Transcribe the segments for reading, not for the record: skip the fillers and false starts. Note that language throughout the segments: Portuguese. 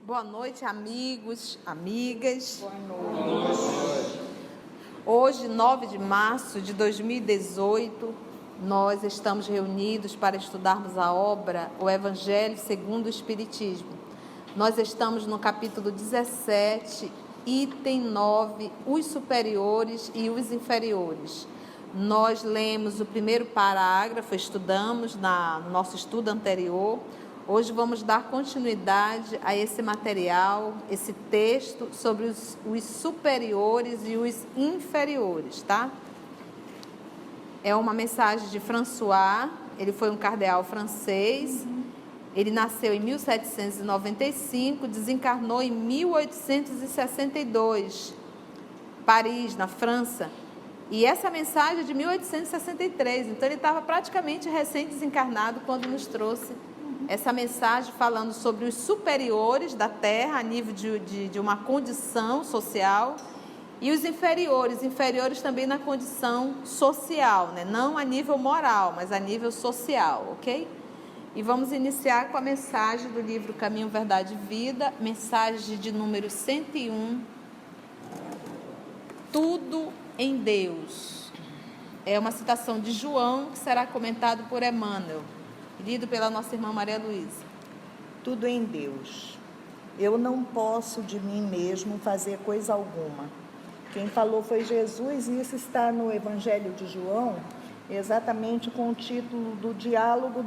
Boa noite, amigos, amigas. Boa noite. Hoje, 9 de março de 2018, nós estamos reunidos para estudarmos a obra O Evangelho segundo o Espiritismo. Nós estamos no capítulo 17, item 9, os superiores e os inferiores. Nós lemos o primeiro parágrafo, estudamos no nosso estudo anterior. Hoje vamos dar continuidade a esse material, esse texto sobre os superiores e os inferiores, tá? É uma mensagem de François, ele foi um cardeal francês, ele nasceu em 1795, desencarnou em 1862, Paris, na França. E essa mensagem é de 1863, então ele estava praticamente recém-desencarnado quando nos trouxe essa mensagem falando sobre os superiores da Terra a nível de uma condição social e os inferiores também na condição social, né? Não a nível moral, mas a nível social, ok? E vamos iniciar com a mensagem do livro Caminho, Verdade e Vida, mensagem de número 101, Tudo em Deus. É uma citação de João que será comentado por Emmanuel, lido pela nossa irmã Maria Luísa. Tudo em Deus. Eu não posso de mim mesmo fazer coisa alguma. Quem falou foi Jesus, e isso está no Evangelho de João, exatamente com o título do diálogo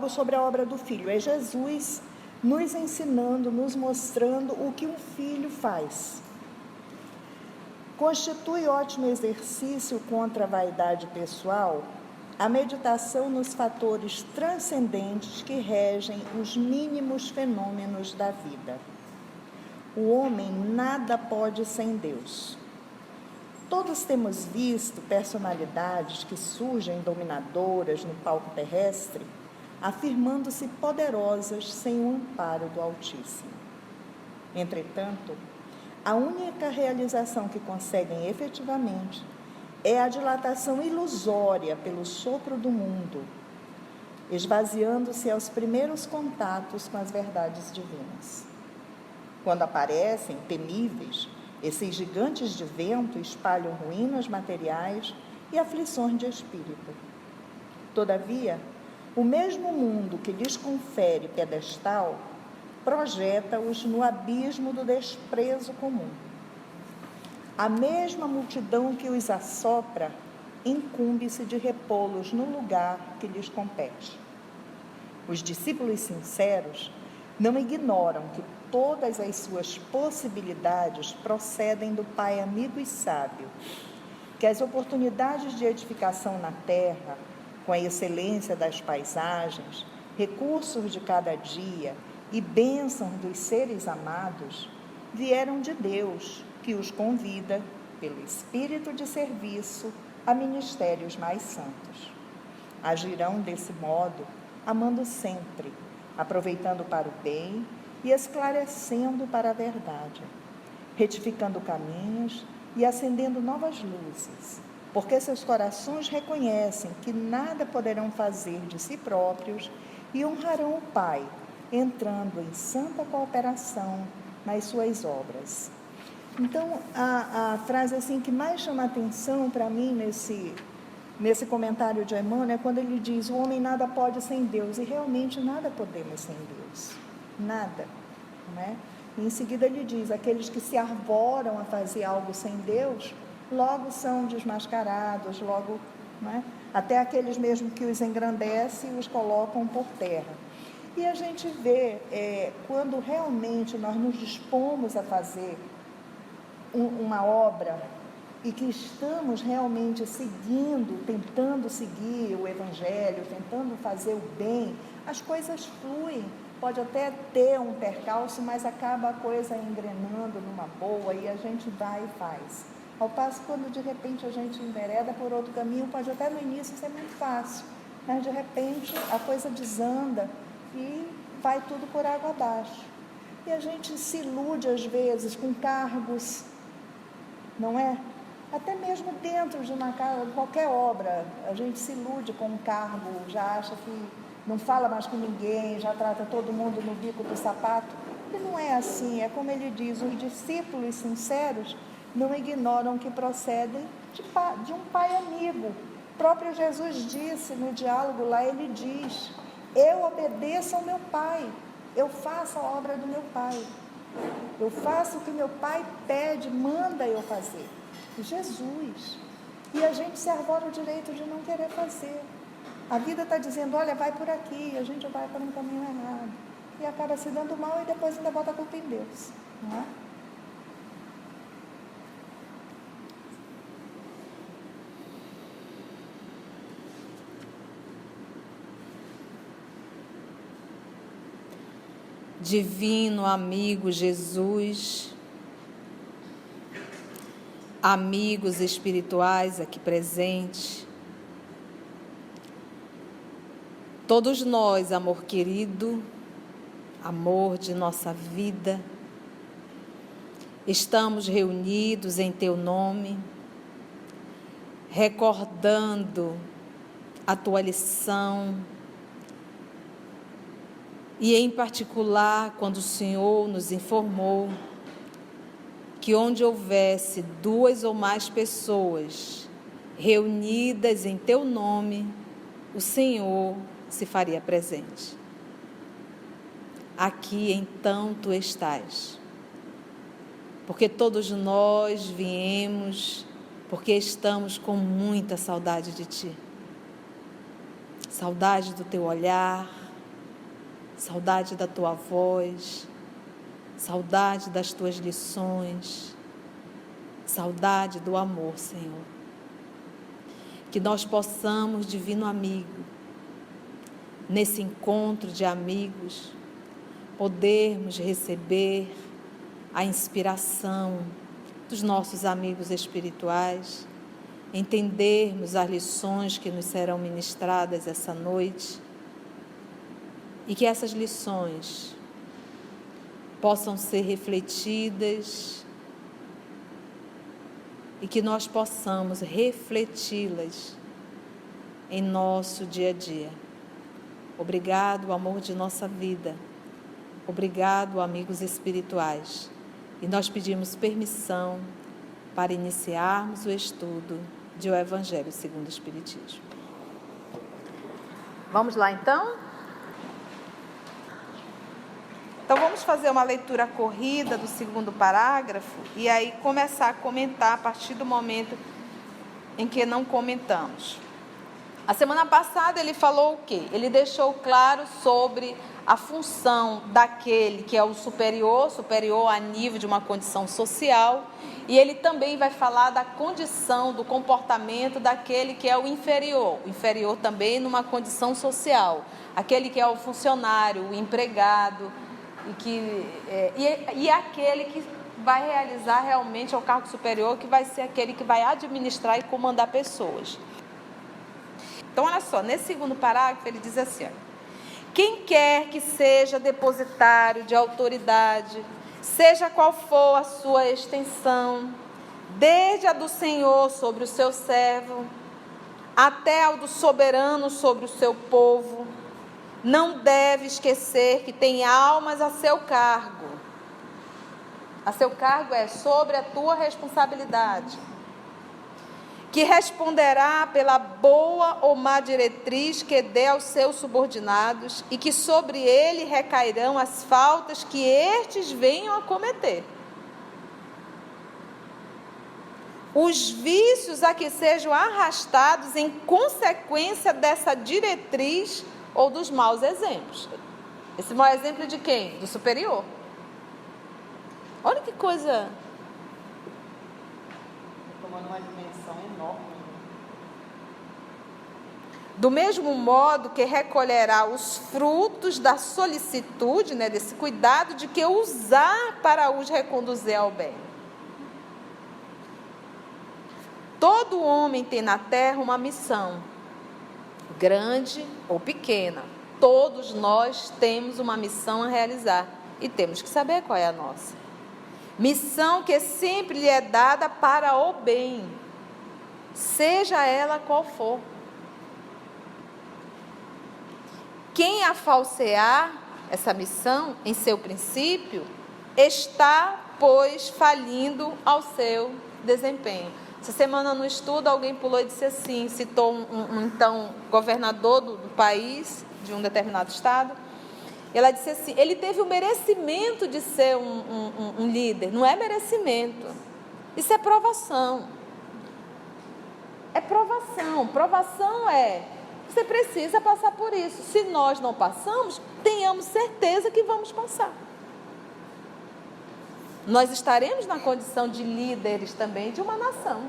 sobre a obra do Filho. É Jesus nos ensinando, nos mostrando o que um filho faz. Constitui ótimo exercício contra a vaidade pessoal a meditação nos fatores transcendentes que regem os mínimos fenômenos da vida. O homem nada pode sem Deus. Todos temos visto personalidades que surgem dominadoras no palco terrestre, afirmando-se poderosas sem o amparo do Altíssimo. Entretanto, a única realização que conseguem efetivamente é a dilatação ilusória pelo sopro do mundo, esvaziando-se aos primeiros contatos com as verdades divinas. Quando aparecem, temíveis, esses gigantes de vento espalham ruínas materiais e aflições de espírito. Todavia, o mesmo mundo que lhes confere pedestal projeta-os no abismo do desprezo comum. A mesma multidão que os assopra incumbe-se de repô-los no lugar que lhes compete. Os discípulos sinceros não ignoram que todas as suas possibilidades procedem do Pai amigo e sábio, que as oportunidades de edificação na terra, com a excelência das paisagens, recursos de cada dia e bênçãos dos seres amados, vieram de Deus, que os convida, pelo espírito de serviço, a ministérios mais santos. Agirão desse modo, amando sempre, aproveitando para o bem e esclarecendo para a verdade, retificando caminhos e acendendo novas luzes, porque seus corações reconhecem que nada poderão fazer de si próprios e honrarão o Pai, entrando em santa cooperação nas suas obras. Então, a frase assim que mais chama a atenção para mim nesse comentário de Emmanuel é quando ele diz: o homem nada pode sem Deus. E realmente nada podemos sem Deus. Nada. Não é? E em seguida ele diz: aqueles que se arvoram a fazer algo sem Deus, logo são desmascarados, logo, não é? Até aqueles mesmo que os engrandecem os colocam por terra. E a gente vê, quando realmente nós nos dispomos a fazer uma obra e que estamos realmente seguindo, tentando seguir o Evangelho, tentando fazer o bem, as coisas fluem. Pode até ter um percalço, mas acaba a coisa engrenando numa boa e a gente vai e faz. Ao passo, quando de repente a gente envereda por outro caminho, pode até no início ser muito fácil, mas de repente a coisa desanda e vai tudo por água abaixo. E a gente se ilude às vezes com cargos, não é? Até mesmo dentro de qualquer obra, a gente se ilude com um cargo, já acha que não fala mais com ninguém, já trata todo mundo no bico do sapato. E não é assim, é como ele diz, os discípulos sinceros não ignoram que procedem de um pai amigo. O próprio Jesus disse no diálogo lá, ele diz: eu obedeço ao meu pai, eu faço a obra do meu pai, eu faço o que meu pai pede, manda eu fazer. Jesus. E a gente se arvora o direito de não querer fazer. A vida está dizendo, olha, vai por aqui, e a gente vai para um caminho errado. E acaba se dando mal e depois ainda bota a culpa em Deus. Não é? Divino amigo Jesus, amigos espirituais aqui presentes, todos nós, amor querido, amor de nossa vida, estamos reunidos em Teu nome, recordando a Tua lição, e em particular quando o Senhor nos informou que onde houvesse 2 ou mais pessoas reunidas em Teu nome, o Senhor se faria presente. Aqui então Tu estás, porque todos nós viemos porque estamos com muita saudade de Ti, saudade do Teu olhar, saudade da Tua voz, saudade das Tuas lições, saudade do amor, Senhor. Que nós possamos, divino amigo, nesse encontro de amigos, podermos receber a inspiração dos nossos amigos espirituais, entendermos as lições que nos serão ministradas essa noite, e que essas lições possam ser refletidas e que nós possamos refleti-las em nosso dia a dia. Obrigado, amor de nossa vida. Obrigado, amigos espirituais. E nós pedimos permissão para iniciarmos o estudo do Evangelho segundo o Espiritismo. Vamos lá, então? Então, vamos fazer uma leitura corrida do 2º parágrafo e aí começar a comentar a partir do momento em que não comentamos. A semana passada ele falou o quê? Ele deixou claro sobre a função daquele que é o superior a nível de uma condição social, e ele também vai falar da condição, do comportamento daquele que é o inferior também numa condição social, aquele que é o funcionário, o empregado, e aquele que vai realizar realmente o cargo superior, que vai ser aquele que vai administrar e comandar pessoas. Então, olha só, nesse 2º parágrafo ele diz assim, olha, quem quer que seja depositário de autoridade, seja qual for a sua extensão, desde a do Senhor sobre o seu servo, até a do soberano sobre o seu povo, não deve esquecer que tem almas a seu cargo. A seu cargo é sobre a tua responsabilidade, que responderá pela boa ou má diretriz que dê aos seus subordinados e que sobre ele recairão as faltas que estes venham a cometer. Os vícios a que sejam arrastados em consequência dessa diretriz ou dos maus exemplos. Esse mau exemplo é de quem? Do superior. Olha que coisa... Tomando uma dimensão enorme. Do mesmo modo que recolherá os frutos da solicitude, desse cuidado de que usar para os reconduzir ao bem. Todo homem tem na terra uma missão, grande ou pequena. Todos nós temos uma missão a realizar e temos que saber qual é a nossa. Missão que sempre lhe é dada para o bem, seja ela qual for. quem a falsear essa missão em seu princípio, está, pois, falindo ao seu desempenho. Essa semana no estudo, alguém pulou e disse assim, citou então, governador do país, de um determinado estado. Ela disse assim, ele teve o merecimento de ser um líder. Não é merecimento, isso é provação. É provação. Provação é, você precisa passar por isso. Se nós não passamos, tenhamos certeza que vamos passar. Nós estaremos na condição de líderes também de uma nação.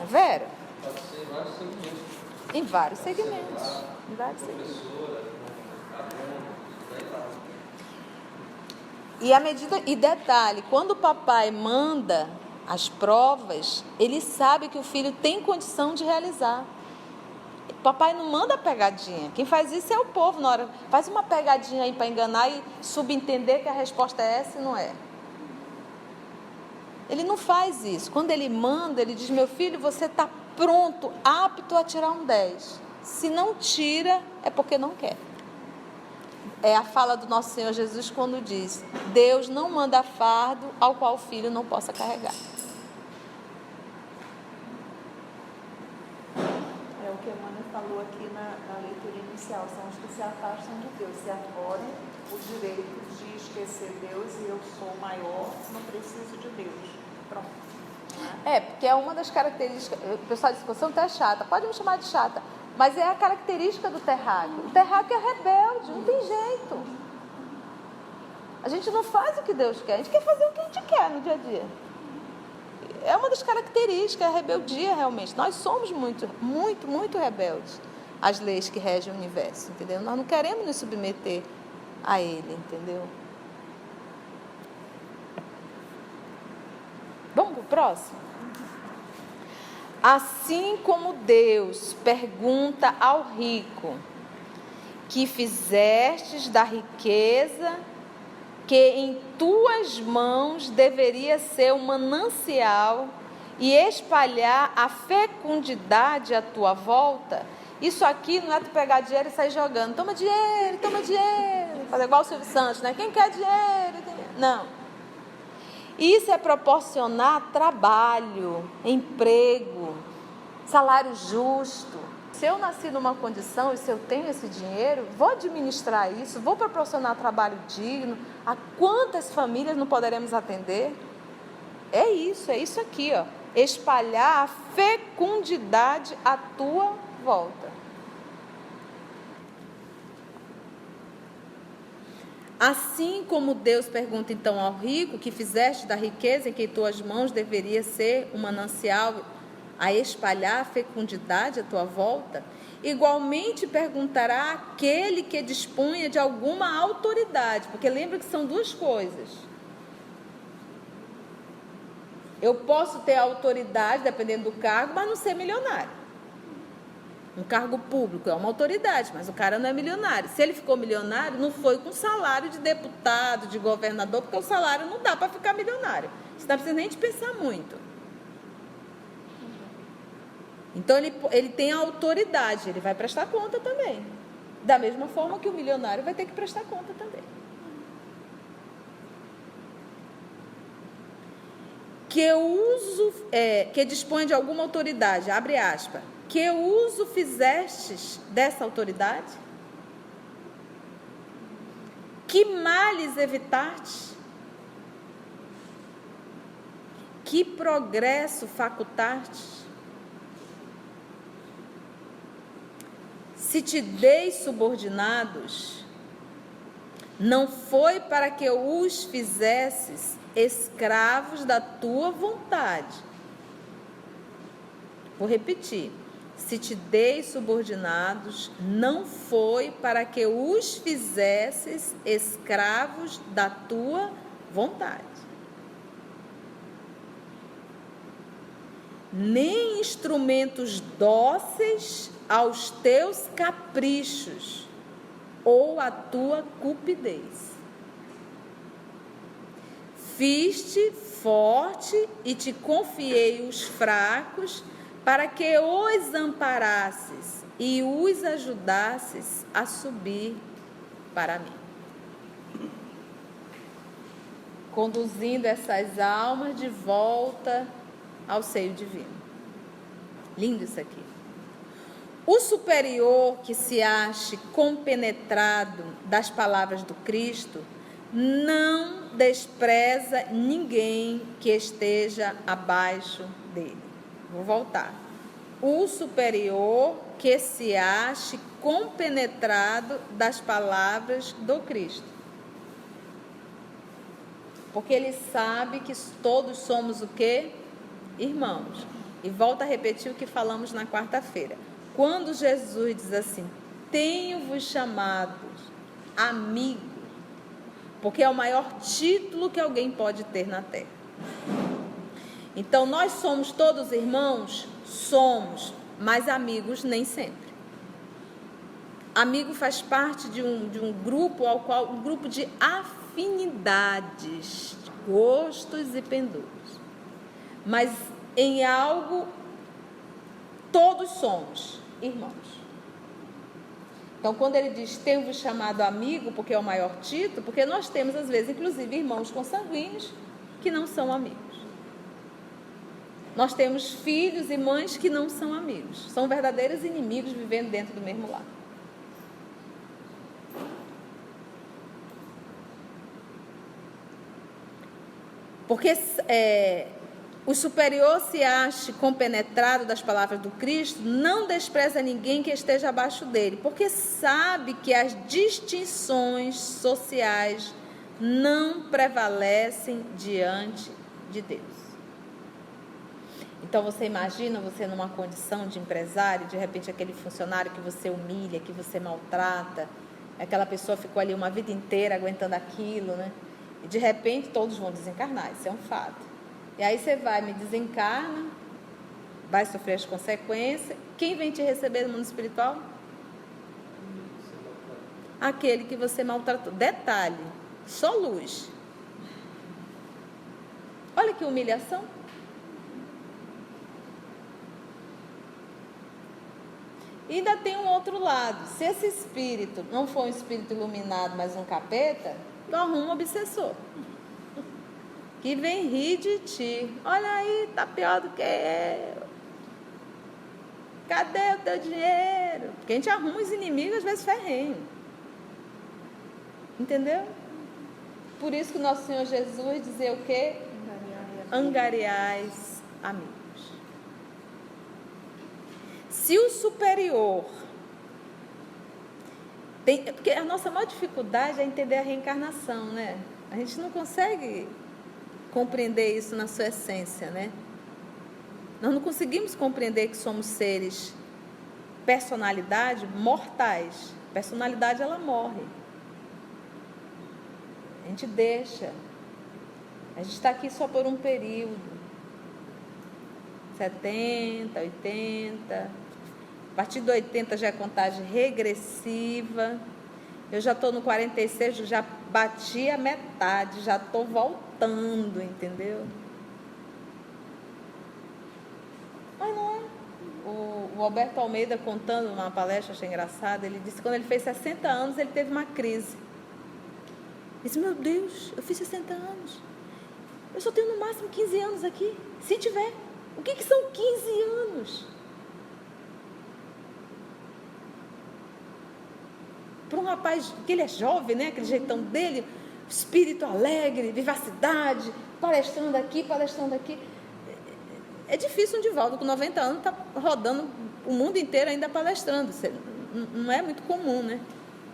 Vera? Pode ser em vários segmentos. Em vários segmentos. Em vários segmentos. E a medida, e detalhe, quando o papai manda as provas, ele sabe que o filho tem condição de realizar. O papai não manda pegadinha. Quem faz isso é o povo. Na hora, faz uma pegadinha aí para enganar e subentender que a resposta é essa e não é. Ele não faz isso. Quando ele manda, ele diz, meu filho, você está pronto, apto a tirar um 10. Se não tira, é porque não quer. É a fala do nosso Senhor Jesus quando diz, Deus não manda fardo ao qual o filho não possa carregar. É o que a Amanda falou aqui na leitura inicial, são os que se afastam de Deus, se arroram o direito de esquecer Deus e eu sou maior, não preciso de Deus. Pronto. Porque é uma das características, o pessoal diz que você não é chata, pode me chamar de chata, mas é a característica do terráqueo. O terráqueo é rebelde, não tem jeito. A gente não faz o que Deus quer, a gente quer fazer o que a gente quer no dia a dia. É uma das características, é a rebeldia realmente. Nós somos muito rebeldes às leis que regem o universo, entendeu? Nós não queremos nos submeter a ele, entendeu? Vamos para o próximo? Assim como Deus pergunta ao rico, que fizestes da riqueza que em tuas mãos deveria ser um manancial e espalhar a fecundidade à tua volta, isso aqui não é tu pegar dinheiro e sair jogando, toma dinheiro, fazer igual o Silvio Santos, né? Quem quer dinheiro? Não. Isso é proporcionar trabalho, emprego, salário justo. Se eu nasci numa condição e se eu tenho esse dinheiro, vou administrar isso, vou proporcionar trabalho digno. A quantas famílias não poderemos atender? É isso aqui, ó. Espalhar a fecundidade à tua volta. Assim como Deus pergunta então ao rico, que fizeste da riqueza em que tuas mãos deveria ser um manancial a espalhar a fecundidade à tua volta, igualmente perguntará aquele que dispunha de alguma autoridade, porque lembra que são duas coisas. Eu posso ter autoridade, dependendo do cargo, mas não ser milionário. Um cargo público é uma autoridade, mas o cara não é milionário. Se ele ficou milionário, não foi com salário de deputado, de governador, porque o salário não dá para ficar milionário. Você não precisa nem de pensar muito. Então, ele tem a autoridade, ele vai prestar conta também. Da mesma forma que o milionário vai ter que prestar conta também. Que dispõe de alguma autoridade, abre aspas, que uso fizestes dessa autoridade? Que males evitaste? Que progresso facultaste? Se te dei subordinados, não foi para que os fizesses escravos da tua vontade. Vou repetir. Se te dei subordinados, não foi para que os fizesses escravos da tua vontade. Nem instrumentos dóceis aos teus caprichos ou à tua cupidez. Fiz-te forte e te confiei os fracos, para que os amparasses e os ajudasses a subir para mim. Conduzindo essas almas de volta ao seio divino. Lindo isso aqui. O superior que se ache compenetrado das palavras do Cristo não despreza ninguém que esteja abaixo dele. Vou voltar. O superior que se ache compenetrado das palavras do Cristo. Porque ele sabe que todos somos o quê? Irmãos. E volta a repetir o que falamos na quarta-feira. Quando Jesus diz assim, tenho-vos chamados amigos, porque é o maior título que alguém pode ter na terra. Então, nós somos todos irmãos? Somos, mas amigos nem sempre. Amigo faz parte de um grupo, um grupo de afinidades, gostos e pendores. Mas em algo, todos somos irmãos. Então, quando ele diz, tenho-vos chamado amigo, porque é o maior título, porque nós temos, às vezes, inclusive, irmãos consanguíneos que não são amigos. Nós temos filhos e mães que não são amigos. São verdadeiros inimigos vivendo dentro do mesmo lar. Porque o superior se ache compenetrado das palavras do Cristo, não despreza ninguém que esteja abaixo dele, porque sabe que as distinções sociais não prevalecem diante de Deus. Então você imagina você numa condição de empresário, de repente aquele funcionário que você humilha, que você maltrata, aquela pessoa ficou ali uma vida inteira aguentando aquilo, né? E de repente todos vão desencarnar, isso é um fato. E aí você vai, me desencarna, vai sofrer as consequências. Quem vem te receber no mundo espiritual? Aquele que você maltratou. Detalhe, só luz. Olha que humilhação. E ainda tem um outro lado. Se esse espírito não for um espírito iluminado, mas um capeta, tu arruma um obsessor que vem rir de ti. Olha aí, tá pior do que eu. Cadê o teu dinheiro? Porque a gente arruma os inimigos, às vezes, ferrenho. Entendeu? Por isso que o nosso Senhor Jesus dizia o quê? Angariais amigos. Se o superior... porque a nossa maior dificuldade é entender a reencarnação, né? A gente não consegue compreender isso na sua essência, né? Nós não conseguimos compreender que somos seres, personalidade, mortais. Personalidade, ela morre. A gente deixa. A gente está aqui só por um período. 70, 80. A partir do 80 já é contagem regressiva. Eu já estou no 46, já bati a metade, já estou voltando, entendeu? Mas não é. O Alberto Almeida, contando numa palestra, achei engraçado, ele disse que quando ele fez 60 anos, ele teve uma crise. Ele disse, meu Deus, eu fiz 60 anos. Eu só tenho no máximo 15 anos aqui, se tiver. O que são 15 anos? Para um rapaz, que ele é jovem, né? Aquele jeitão dele, espírito alegre, vivacidade, palestrando aqui. É difícil um Divaldo com 90 anos estar rodando o mundo inteiro ainda palestrando. Não é muito comum, né?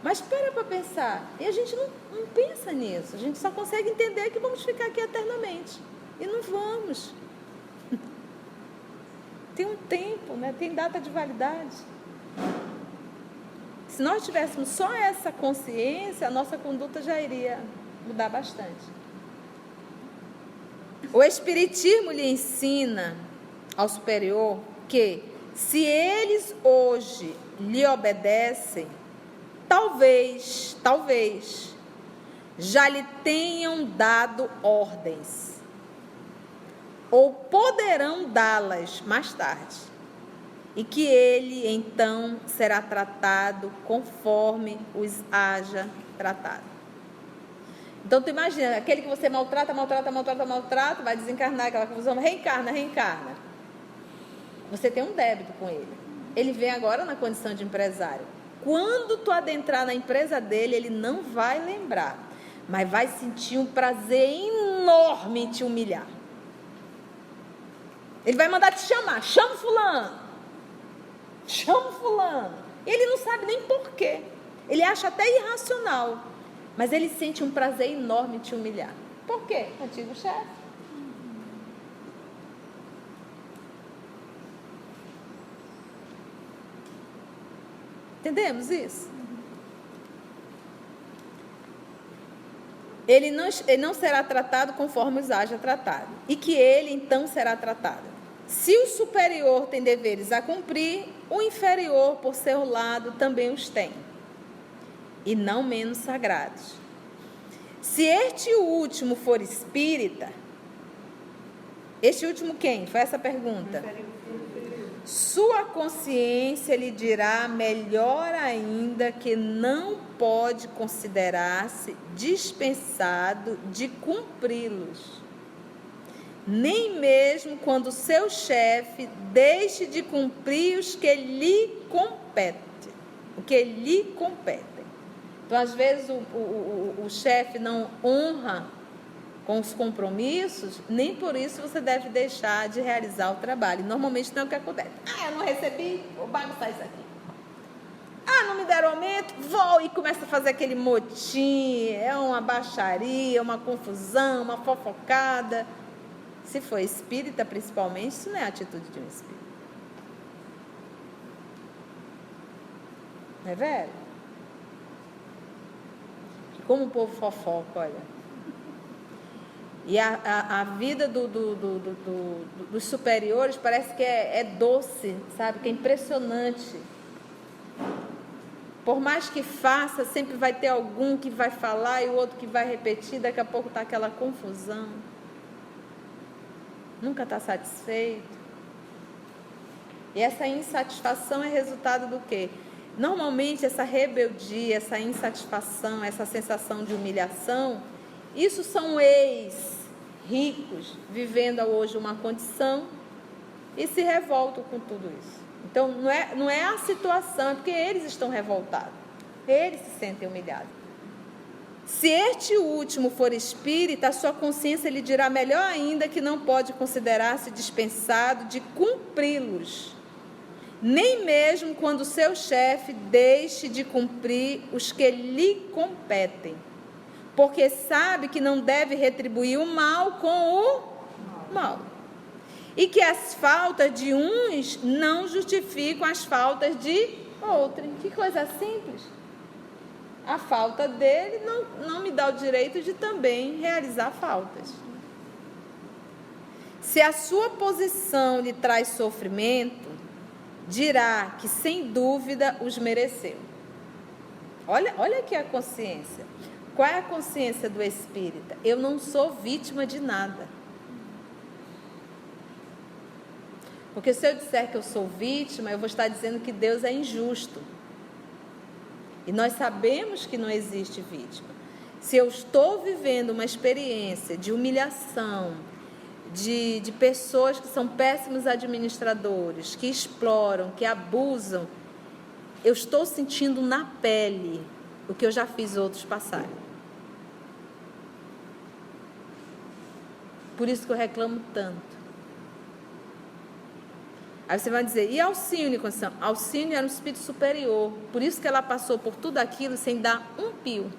Mas para pensar. E a gente não pensa nisso. A gente só consegue entender que vamos ficar aqui eternamente. E não vamos. Tem um tempo, né? Tem data de validade. Se nós tivéssemos só essa consciência, a nossa conduta já iria mudar bastante. O Espiritismo lhe ensina ao superior que, se eles hoje lhe obedecem, talvez, já lhe tenham dado ordens, ou poderão dá-las mais tarde, e que ele então será tratado conforme os haja tratado. Então tu imagina, aquele que você maltrata, vai desencarnar, aquela confusão, reencarna. Você tem um débito com ele. Ele vem agora na condição de empresário. Quando tu adentrar na empresa dele, ele não vai lembrar, mas vai sentir um prazer enorme em te humilhar. Ele vai mandar te chamar, chama fulano. Ele não sabe nem porquê. Ele acha até irracional, mas ele sente um prazer enorme em te humilhar. Por quê? Antigo chefe. Entendemos isso? Ele não será tratado conforme os haja tratado, e que ele então será tratado. Se o superior tem deveres a cumprir, o inferior, por seu lado, também os tem, e não menos sagrados. Se este último for espírita, este último quem? Foi essa a pergunta. Sua consciência lhe dirá melhor ainda que não pode considerar-se dispensado de cumpri-los, nem mesmo quando seu chefe deixe de cumprir os que lhe competem. Então, às vezes, o chefe não honra com os compromissos, nem por isso você deve deixar de realizar o trabalho. Normalmente não é o que acontece. Eu não recebi, vou bagunçar isso aqui. Não me deram aumento, vou, e começa a fazer aquele motim, é uma baixaria, uma confusão, uma fofocada. Se for espírita, principalmente, isso não é a atitude de um espírita. Não é velho? Como o povo fofoca, olha. E a vida dos superiores parece que é doce, sabe? Que é impressionante. Por mais que faça, sempre vai ter algum que vai falar e o outro que vai repetir. Daqui a pouco está aquela confusão. Nunca está satisfeito. E essa insatisfação é resultado do quê? Normalmente essa rebeldia, essa insatisfação, essa sensação de humilhação, isso são ex-ricos vivendo hoje uma condição e se revoltam com tudo isso. Então não é a situação, é porque eles estão revoltados, eles se sentem humilhados. Se este último for espírita, a sua consciência lhe dirá melhor ainda que não pode considerar-se dispensado de cumpri-los, nem mesmo quando seu chefe deixe de cumprir os que lhe competem, porque sabe que não deve retribuir o mal com o mal, e que as faltas de uns não justificam as faltas de outrem. Que coisa simples. A falta dele não me dá o direito de também realizar faltas. Se a sua posição lhe traz sofrimento, dirá que sem dúvida os mereceu. Olha aqui a consciência. Qual é a consciência do espírita? Eu não sou vítima de nada. Porque se eu disser que eu sou vítima, eu vou estar dizendo que Deus é injusto. E nós sabemos que não existe vítima. Se eu estou vivendo uma experiência de humilhação, de pessoas que são péssimos administradores, que exploram, que abusam, eu estou sentindo na pele o que eu já fiz outros passarem. Por isso que eu reclamo tanto. Aí você vai dizer, e Alcine, Conceição? Alcine era um espírito superior, por isso que ela passou por tudo aquilo sem dar um pio.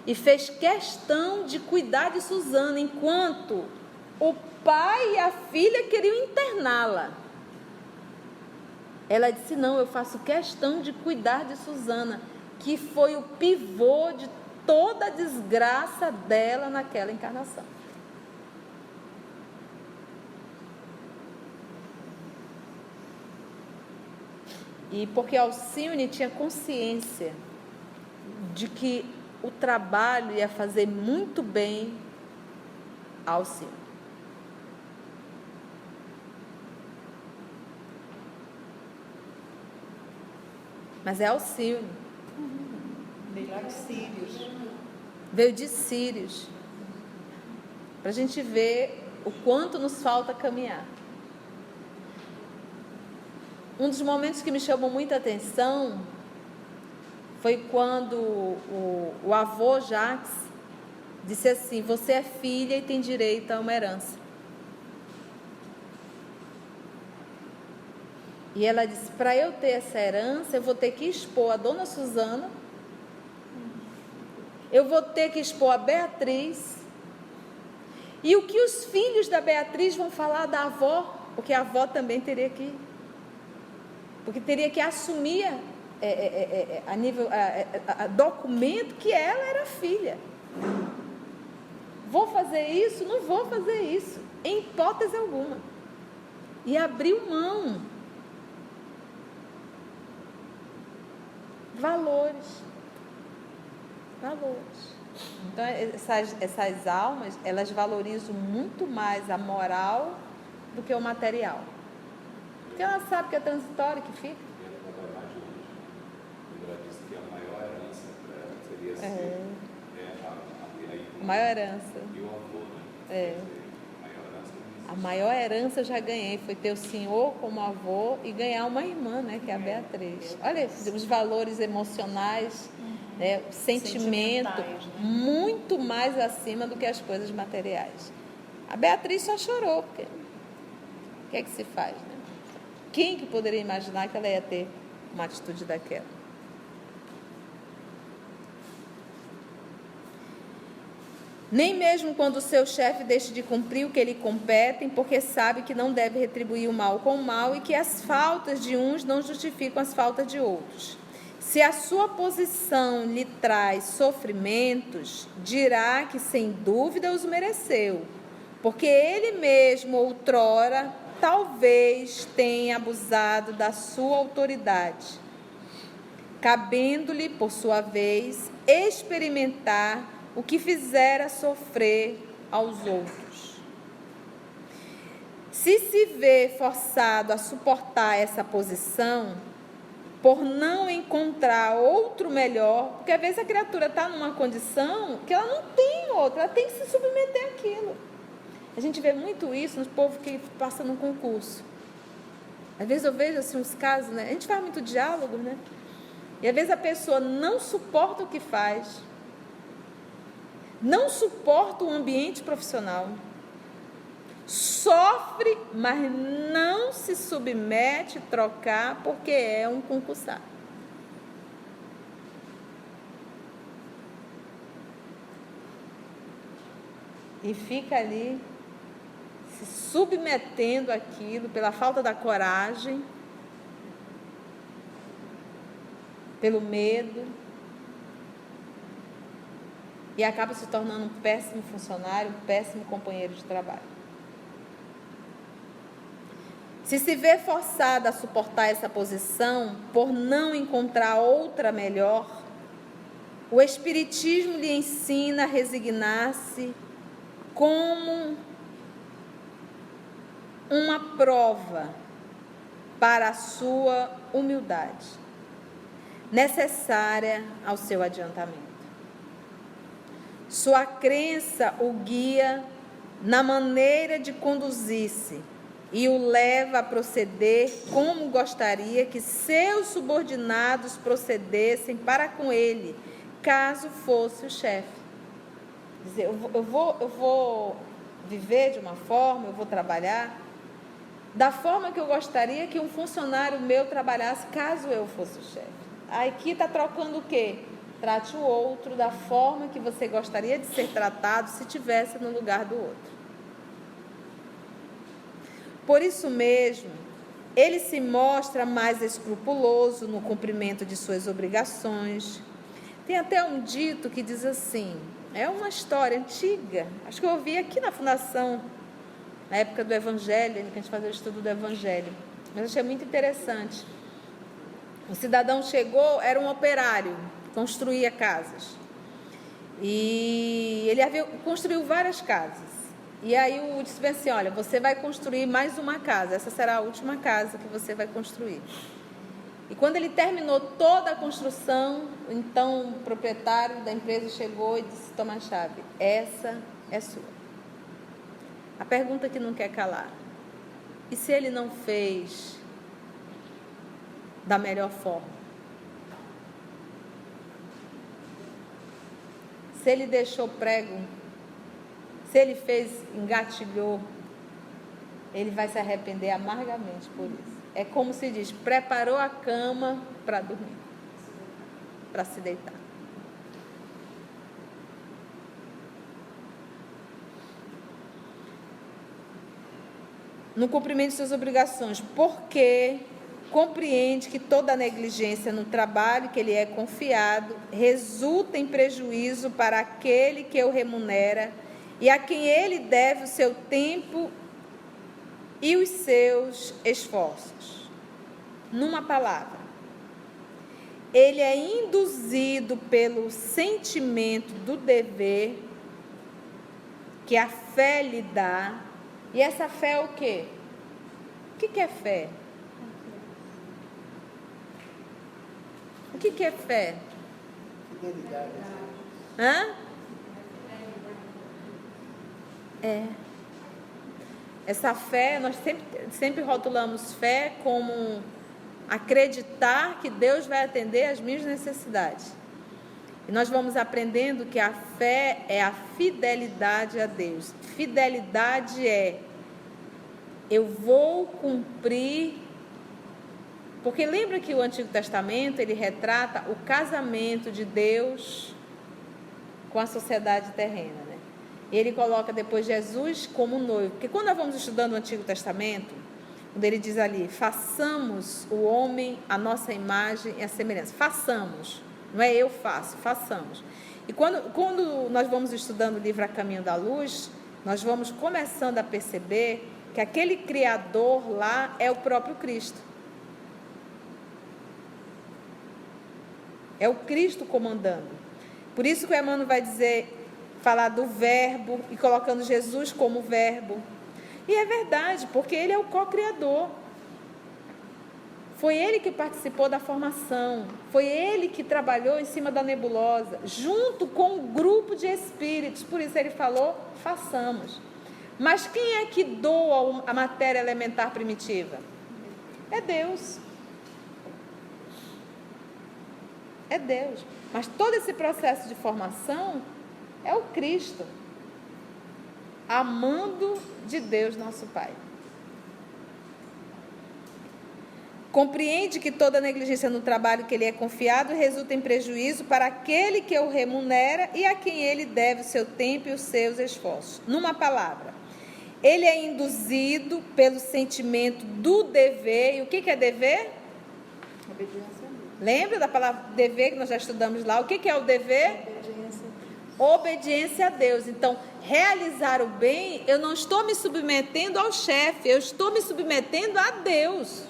E fez questão de cuidar de Suzana, enquanto o pai e a filha queriam interná-la. Ela disse, não, eu faço questão de cuidar de Suzana, que foi o pivô de toda a desgraça dela naquela encarnação. E porque Alcione tinha consciência de que o trabalho ia fazer muito bem a Alcione. Mas é Alcione. Veio lá de Sírios. Veio de Sírios. Para a gente ver o quanto nos falta caminhar. Um dos momentos que me chamou muita atenção foi quando o avô Jacques disse assim: você é filha e tem direito a uma herança. E ela disse: para eu ter essa herança, eu vou ter que expor a dona Susana, eu vou ter que expor a Beatriz, e o que os filhos da Beatriz vão falar da avó, porque a avó também teria que, porque teria que assumir a nível documento que ela era filha. Vou fazer isso? Não vou fazer isso, em hipótese alguma. E abriu mão. Valores. Então, essas almas, elas valorizam muito mais a moral do que o material. Porque ela sabe que é transitório, que fica. Ela disse que a maior herança para ela seria ser a maior herança. E o avô, né? A maior herança eu já ganhei, foi ter o senhor como avô e ganhar uma irmã, né, que é a Beatriz. Olha os valores emocionais, né, o sentimento, né? muito mais acima do que as coisas materiais. A Beatriz só chorou, porque o que é que se faz, né? Quem que poderia imaginar que ela ia ter uma atitude daquela? Nem mesmo quando o seu chefe deixa de cumprir o que lhe competem, porque sabe que não deve retribuir o mal com o mal e que as faltas de uns não justificam as faltas de outros. Se a sua posição lhe traz sofrimentos, dirá que sem dúvida os mereceu, porque ele mesmo outrora talvez tenha abusado da sua autoridade, cabendo-lhe, por sua vez, experimentar o que fizera sofrer aos outros. Se vê forçado a suportar essa posição, por não encontrar outro melhor, porque às vezes a criatura está numa condição que ela não tem outra, ela tem que se submeter àquilo. A gente vê muito isso no povo que passa num concurso. Às vezes eu vejo assim uns casos, né? A gente faz muito diálogo, né? E às vezes a pessoa não suporta o que faz, não suporta o ambiente profissional, sofre, mas não se submete a trocar porque é um concursado. E fica ali se submetendo àquilo pela falta da coragem, pelo medo, e acaba se tornando um péssimo funcionário, um péssimo companheiro de trabalho. Se vê forçada a suportar essa posição por não encontrar outra melhor, o Espiritismo lhe ensina a resignar-se como uma prova para a sua humildade, necessária ao seu adiantamento. Sua crença o guia na maneira de conduzir-se e o leva a proceder como gostaria que seus subordinados procedessem para com ele, caso fosse o chefe. Quer dizer, eu vou viver de uma forma, eu vou trabalhar da forma que eu gostaria que um funcionário meu trabalhasse, caso eu fosse o chefe. Aqui está trocando o quê? Trate o outro da forma que você gostaria de ser tratado se estivesse no lugar do outro. Por isso mesmo, ele se mostra mais escrupuloso no cumprimento de suas obrigações. Tem até um dito que diz assim, é uma história antiga, acho que eu ouvi aqui na Fundação, na época do Evangelho, que a gente fazia o estudo do Evangelho, mas achei muito interessante. O cidadão chegou, era um operário, construía casas. E ele construiu várias casas. E aí o disse bem assim, olha, você vai construir mais uma casa, essa será a última casa que você vai construir. E quando ele terminou toda a construção, então o proprietário da empresa chegou e disse, toma a chave, essa é sua. A pergunta que não quer calar, e se ele não fez da melhor forma? Se ele deixou prego, se ele engatilhou, ele vai se arrepender amargamente por isso. É como se diz, preparou a cama para dormir, para se deitar. No cumprimento de suas obrigações, porque compreende que toda negligência no trabalho que lhe é confiado resulta em prejuízo para aquele que o remunera e a quem ele deve o seu tempo e os seus esforços. Numa palavra, ele é induzido pelo sentimento do dever que a fé lhe dá. E essa fé é o quê? O que é fé? O que é fé? Fidelidade. Hã? Essa fé, nós sempre rotulamos fé como acreditar que Deus vai atender às minhas necessidades. E nós vamos aprendendo que a fé é a fidelidade a Deus. Fidelidade é, eu vou cumprir. Porque lembra que o Antigo Testamento, ele retrata o casamento de Deus com a sociedade terrena, né? E ele coloca depois Jesus como noivo. Porque quando nós vamos estudando o Antigo Testamento, quando ele diz ali, façamos o homem a nossa imagem e a semelhança. Façamos, não é eu faço, façamos. E quando nós vamos estudando o livro A Caminho da Luz, nós vamos começando a perceber que aquele Criador lá é o próprio Cristo. É o Cristo comandando. Por isso que o Emmanuel vai falar do verbo e colocando Jesus como verbo. E é verdade, porque ele é o co-criador. Foi ele que participou da formação. Foi ele que trabalhou em cima da nebulosa, junto com um grupo de espíritos. Por isso ele falou, façamos. Mas quem é que doa a matéria elementar primitiva? É Deus. É Deus. Mas todo esse processo de formação é o Cristo, amando de Deus, nosso Pai. Compreende que toda negligência no trabalho que lhe é confiado resulta em prejuízo para aquele que o remunera e a quem ele deve o seu tempo e os seus esforços. Numa palavra, ele é induzido pelo sentimento do dever. E o que é dever? Obediência. Lembra da palavra dever que nós já estudamos lá? O que é o dever? Obediência. Obediência a Deus. Então, realizar o bem, eu não estou me submetendo ao chefe, eu estou me submetendo a Deus.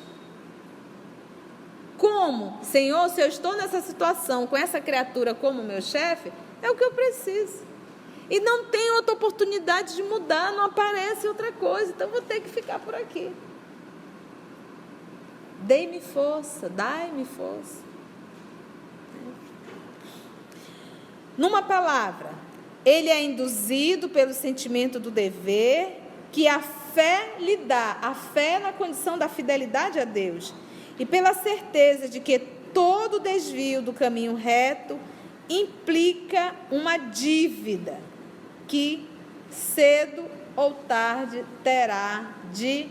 Como? Senhor, se eu estou nessa situação com essa criatura como meu chefe, é o que eu preciso. E não tem outra oportunidade de mudar, não aparece outra coisa, então vou ter que ficar por aqui. Dai-me força. Numa palavra, ele é induzido pelo sentimento do dever que a fé lhe dá, a fé na condição da fidelidade a Deus, e pela certeza de que todo desvio do caminho reto implica uma dívida que cedo ou tarde terá de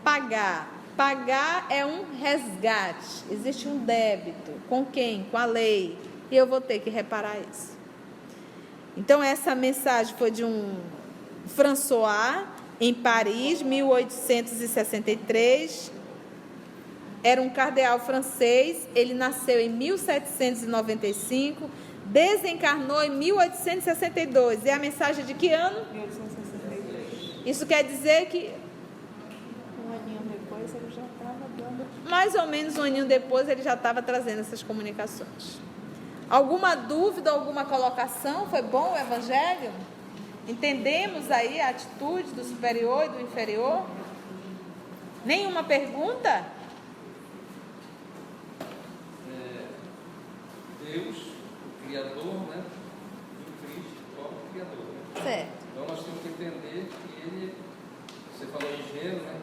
pagar. Pagar é um resgate, existe um débito. Com quem? Com a lei. E eu vou ter que reparar isso. Então, essa mensagem foi de um François, em Paris, 1863. Era um cardeal francês, ele nasceu em 1795, desencarnou em 1862. E a mensagem de que ano? 1863. Isso quer dizer que Um aninho depois ele já estava dando. mais ou menos um aninho depois ele já estava trazendo essas comunicações. Alguma dúvida, alguma colocação? Foi bom o Evangelho? Entendemos aí a atitude do superior e do inferior? Nenhuma pergunta? Deus, o Criador, né? E Cristo, o próprio Criador. Né? Certo. Então nós temos que entender que ele, você falou engenheiro, né?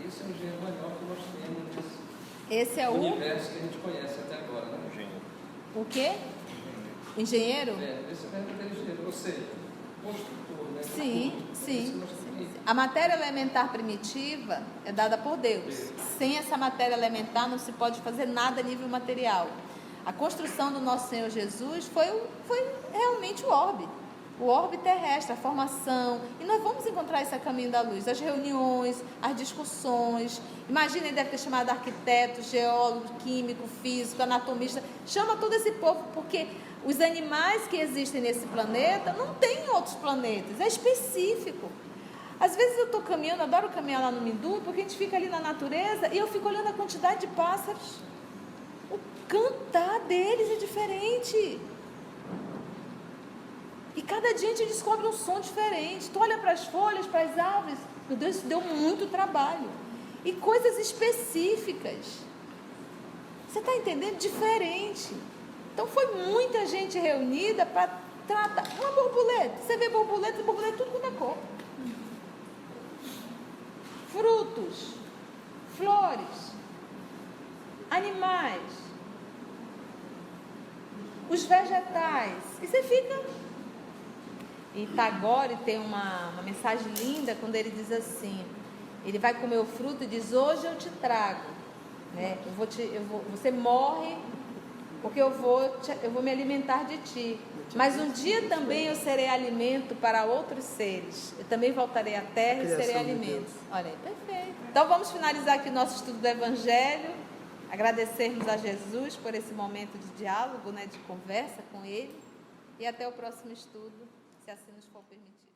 Esse é o engenheiro maior que nós temos nesse Esse é o universo que a gente conhece até agora, né? o quê? Engenheiro? Esse é engenheiro, ou seja, construtor, né? Sim, É isso sim. que nós temos que- A matéria elementar primitiva é dada por Deus. Sem essa matéria elementar não se pode fazer nada a nível material. A construção do nosso Senhor Jesus foi realmente o orbe terrestre, a formação. E nós vamos encontrar esse a caminho da luz, as reuniões, as discussões. Imagina, ele deve ter chamado arquiteto, geólogo, químico, físico, anatomista. Chama todo esse povo, porque os animais que existem nesse planeta não tem em outros planetas, é específico. Às vezes eu estou caminhando, adoro caminhar lá no Mindu, porque a gente fica ali na natureza e eu fico olhando a quantidade de pássaros. O cantar deles é diferente. E cada dia a gente descobre um som diferente. Tu olha para as folhas, para as árvores. Meu Deus, isso deu muito trabalho. E coisas específicas. Você está entendendo? Diferente. Então foi muita gente reunida para tratar. Uma borboleta. Você vê borboleta tudo quanto é cor. Frutos, flores, animais, os vegetais. E você fica... E Tagore tem uma mensagem linda quando ele diz assim, ele vai comer o fruto e diz, hoje eu te trago, né? Você morre porque eu vou me alimentar de ti, mas um dia também eu serei alimento para outros seres, eu também voltarei à terra e serei alimento. Olha aí, perfeito. Então vamos finalizar aqui o nosso estudo do Evangelho, agradecermos a Jesus por esse momento de diálogo, né, de conversa com ele, e até o próximo estudo, se assim nos for permitido.